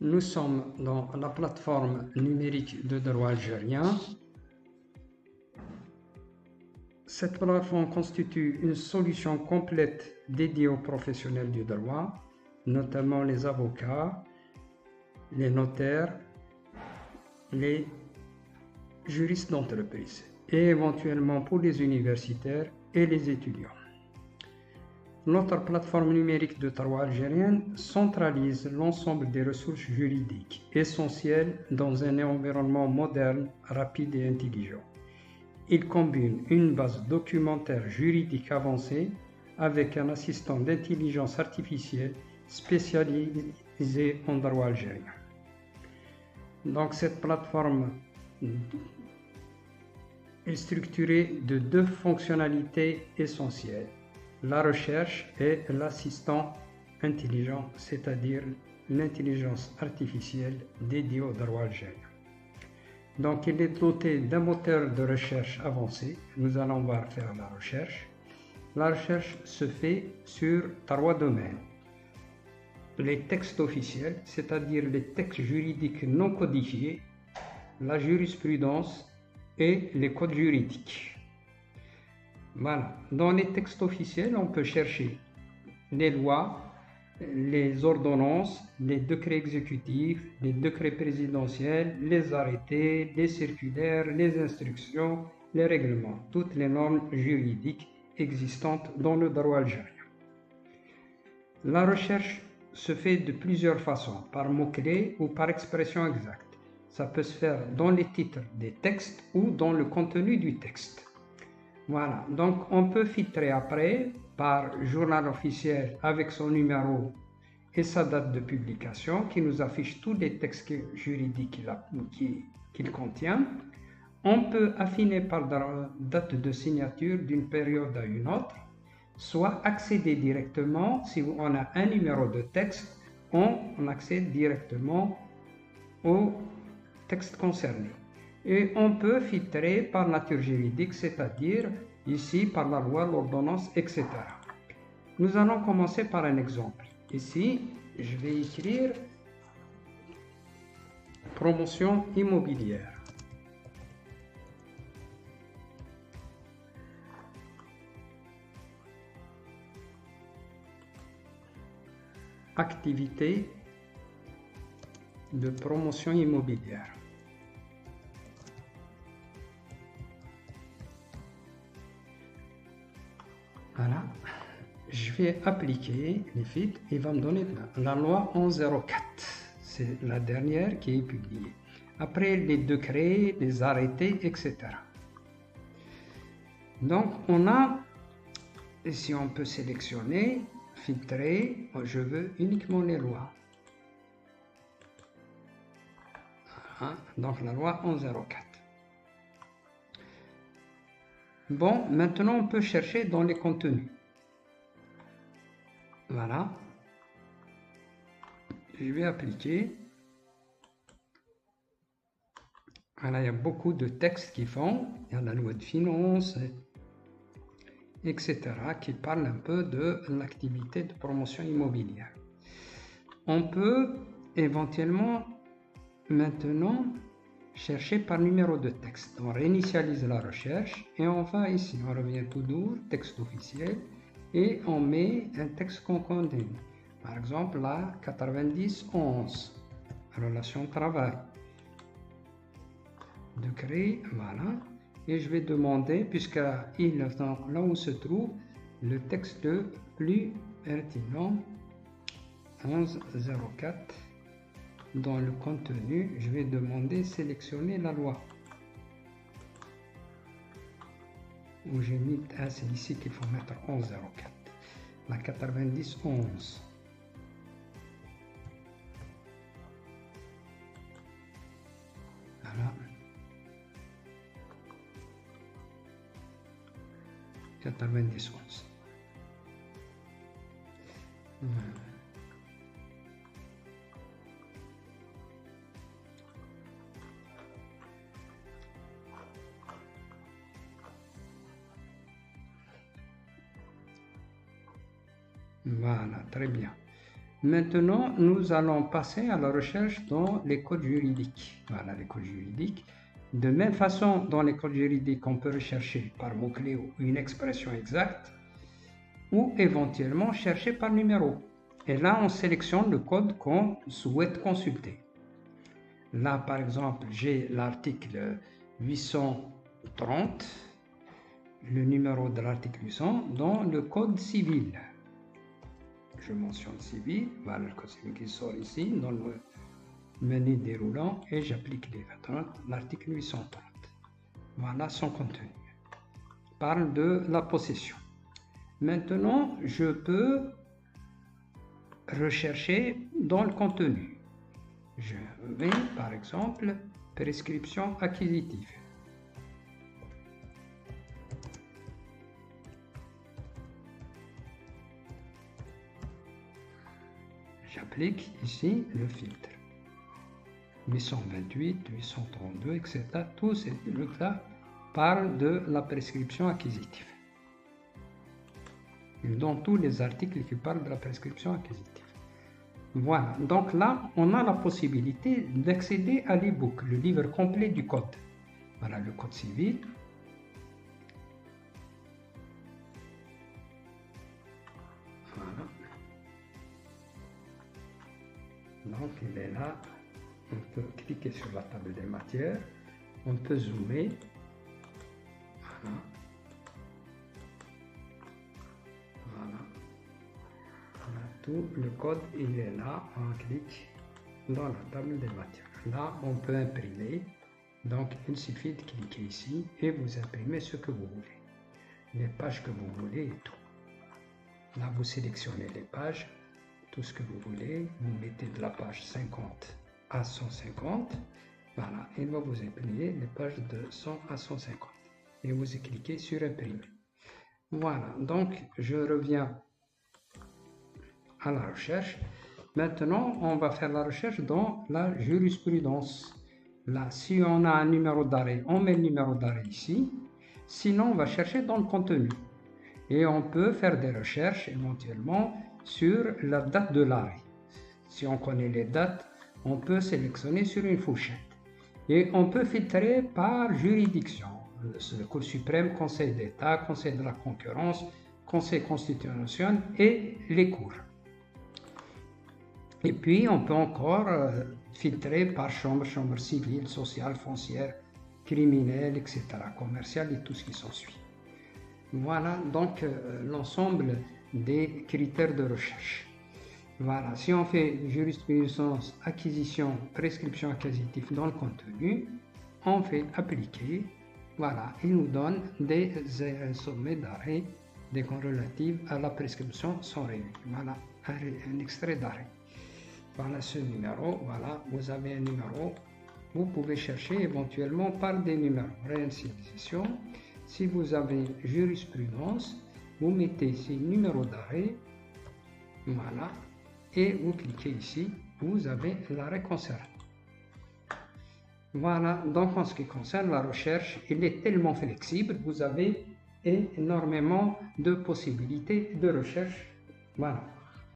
Nous sommes dans la plateforme numérique de droit algérien. Cette plateforme constitue une solution complète dédiée aux professionnels du droit, notamment les avocats, les notaires, les juristes d'entreprise et éventuellement pour les universitaires et les étudiants. Notre plateforme numérique de droit algérienne centralise l'ensemble des ressources juridiques essentielles dans un environnement moderne, rapide et intelligent. Il combine une base documentaire juridique avancée avec un assistant d'intelligence artificielle spécialisé en droit algérien. Donc cette plateforme est structurée de deux fonctionnalités essentielles: la recherche et l'assistant intelligent, c'est-à-dire l'intelligence artificielle dédiée au droit algérien. Donc il est doté d'un moteur de recherche avancé. Nous allons voir faire la recherche. La recherche se fait sur trois domaines: les textes officiels, c'est-à-dire les textes juridiques non codifiés, la jurisprudence et les codes juridiques. Voilà. Dans les textes officiels, on peut chercher les lois, les ordonnances, les décrets exécutifs, les décrets présidentiels, les arrêtés, les circulaires, les instructions, les règlements, toutes les normes juridiques existantes dans le droit algérien. La recherche se fait de plusieurs façons, par mots-clés ou par expression exacte. Ça peut se faire dans les titres des textes ou dans le contenu du texte. Voilà, donc on peut filtrer après par journal officiel avec son numéro et sa date de publication qui nous affiche tous les textes juridiques qu'il contient. On peut affiner par date de signature d'une période à une autre, soit accéder directement, si on a un numéro de texte, on accède directement au texte concerné. Et on peut filtrer par nature juridique, c'est-à-dire ici par la loi, l'ordonnance, etc. Nous allons commencer par un exemple. Ici, je vais écrire promotion immobilière. Activité de promotion immobilière. Voilà, je vais appliquer les FIT, il va me donner la loi 1104, c'est la dernière qui est publiée. Après les décrets, les arrêtés, etc. Donc on a, ici on peut sélectionner, filtrer, je veux uniquement les lois. Voilà, donc la loi 1104. Bon, maintenant on peut chercher dans les contenus. Voilà. Je vais appliquer. Voilà, il y a beaucoup de textes qui font. Il y a la loi de finances, etc. qui parlent un peu de l'activité de promotion immobilière. On peut éventuellement maintenant chercher par numéro de texte. On réinitialise la recherche et on va ici, on revient tout doux, texte officiel, et on met un texte qu'on connaît. Par exemple, la 9011, relation travail. Décret, voilà. Et je vais demander, puisqu'il là où se trouve le texte le plus pertinent, 1104. Dans le contenu, je vais demander sélectionner la loi. Où j'ai mis, c'est ici qu'il faut mettre 1104. La 9011. Voilà. 9011. Voilà, très bien. Maintenant, nous allons passer à la recherche dans les codes juridiques. Voilà, les codes juridiques. De même façon, dans les codes juridiques, on peut rechercher par mot-clé ou une expression exacte, ou éventuellement chercher par numéro. Et là, on sélectionne le code qu'on souhaite consulter. Là, par exemple, j'ai l'article 830, le numéro de l'article 800 dans le code civil. Je mentionne civil, voilà le code civil qui sort ici dans le menu déroulant et j'applique l'article 830. Voilà son contenu. Il parle de la possession. Maintenant, je peux rechercher dans le contenu. Je vais, par exemple, prescription acquisitive. J'applique ici le filtre. 828, 832, etc. Tous ces trucs-là parlent de la prescription acquisitive. Dans tous les articles qui parlent de la prescription acquisitive. Voilà, donc là, on a la possibilité d'accéder à l'e-book, le livre complet du code. Voilà le code civil. Voilà. Donc il est là. On peut cliquer sur la table des matières. On peut zoomer. Voilà. Tout le code, il est là, on clique dans la table des matières. Là, on peut imprimer, donc il suffit de cliquer ici et vous imprimez ce que vous voulez. Les pages que vous voulez et tout. Là, vous sélectionnez les pages, tout ce que vous voulez, vous mettez de la page 50 à 150, voilà, il va vous imprimer les pages de 100 à 150 et vous cliquez sur imprimer. Voilà, donc je reviens à la recherche. Maintenant, on va faire la recherche dans la jurisprudence. Là, si on a un numéro d'arrêt, on met le numéro d'arrêt ici. Sinon, on va chercher dans le contenu. Et on peut faire des recherches éventuellement sur la date de l'arrêt. Si on connaît les dates, on peut sélectionner sur une fourchette. Et on peut filtrer par juridiction. Le Cour suprême, Conseil d'État, Conseil de la concurrence, Conseil constitutionnel et les cours. Et puis, on peut encore filtrer par chambre civile, sociale, foncière, criminelle, etc., commerciale et tout ce qui s'ensuit. Voilà donc l'ensemble des critères de recherche. Voilà, si on fait jurisprudence, acquisition, prescription acquisitive dans le contenu, on fait appliquer, voilà, il nous donne des sommets d'arrêt, des comptes relatifs à la prescription sont réunis. Voilà, un extrait d'arrêt. Voilà ce numéro, voilà, vous avez un numéro, vous pouvez chercher éventuellement par des numéros. Réinitialisation, si vous avez jurisprudence, vous mettez ici numéro d'arrêt, voilà, et vous cliquez ici, vous avez l'arrêt concerné. Voilà, donc en ce qui concerne la recherche, il est tellement flexible, vous avez énormément de possibilités de recherche, voilà.